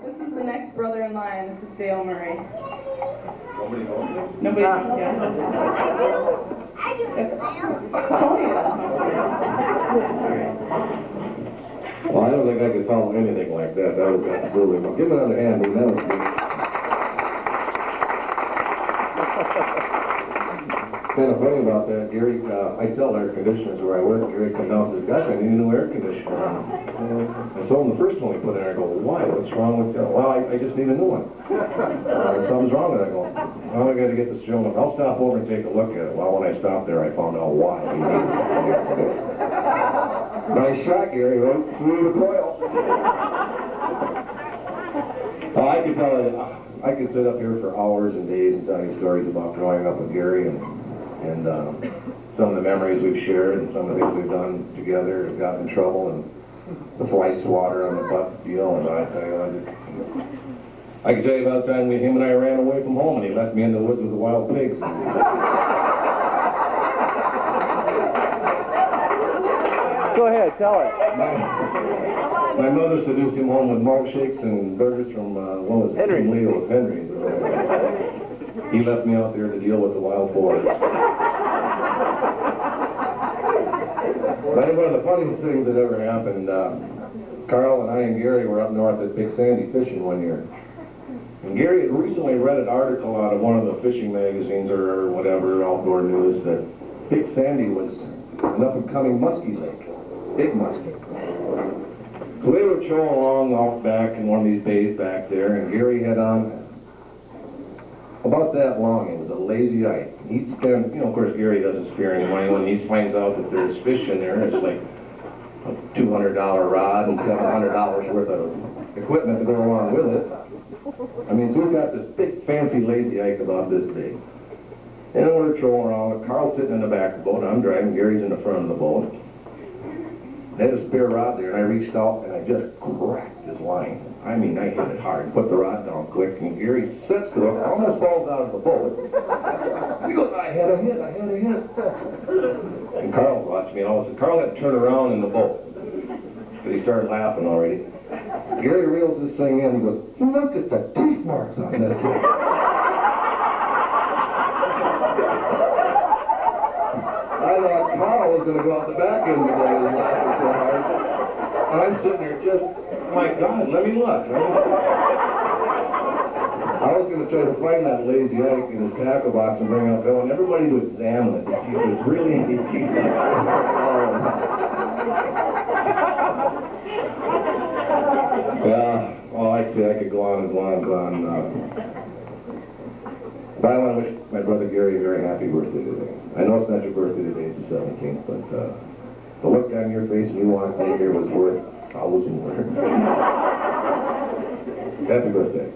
This is the next brother in line. This is Dale Murray. Nobody knows him? Nobody knows yet. Tony does. Well, I don't think I could follow anything like that. That was absolutely... Give me another hand, and that was kind of funny about that, Gary. I sell air conditioners where I work. Gary comes down and says, "Gosh, I need a new air conditioner." I told him the first one we put in there. I go, "Why? What's wrong with you?" "Well, I just need a new one." "Something's wrong with it." I go, "Well, I got to get this gentleman. I'll stop over and take a look at it." Well, when I stopped there, I found out why. Nice shot, Gary, right through the coil. I could tell you, I could sit up here for hours and days and tell you stories about growing up with Gary and some of the memories we've shared and some of the things we've done together and gotten in trouble and the fly swatter on the butt deal. And I tell you, I can tell you about the time him and I ran away from home and he left me in the woods with the wild pigs. Go ahead, tell it. My mother seduced him home with malt shakes and burgers from, what was it? Henry's. Leo's, Henry's. He left me out there to deal with the wild boar. But one of the funniest things that ever happened, Carl and I and Gary were up north at Big Sandy fishing one year. And Gary had recently read an article out of one of the fishing magazines or whatever, outdoor news, that Big Sandy was an up-and-coming muskie lake. Big muskie. So we were trolling along off back in one of these bays back there, and Gary had on about that long. It was a lazy eye. He'd spend, of course, Gary doesn't spare any money when he finds out that there's fish in there. It's like a $200 rod and $700 worth of equipment to go along with it. I mean, so we've got this big, fancy lazy Ike about this big. And we're trolling around. Carl's sitting in the back of the boat. I'm driving. Gary's in the front of the boat. I had a spare rod there, and I reached out, and I just cracked his line. I mean, I hit it hard, put the rod down quick, and Gary sits to it, almost falls out of the boat. He goes, I had a hit. And Carl watched me, and all of a sudden, Carl had to turn around in the boat. But he started laughing already. Gary reels this thing in, and he goes, look at the teeth marks on that thing. I thought Carl was going to go out the back end because he was laughing so hard. And I'm sitting there just, my God, let me look. I was going to try to find that lazy Ike in his tackle box and bring out Bill and everybody to examine it to see if there's really any teeth. Yeah, well, like I say, I could go on and go on and go on. But I want to wish my brother Gary a very happy birthday today. I know it's not your birthday today, it's the 17th, but the look on your face and you walked in here was worth 1,000 words. Happy birthday.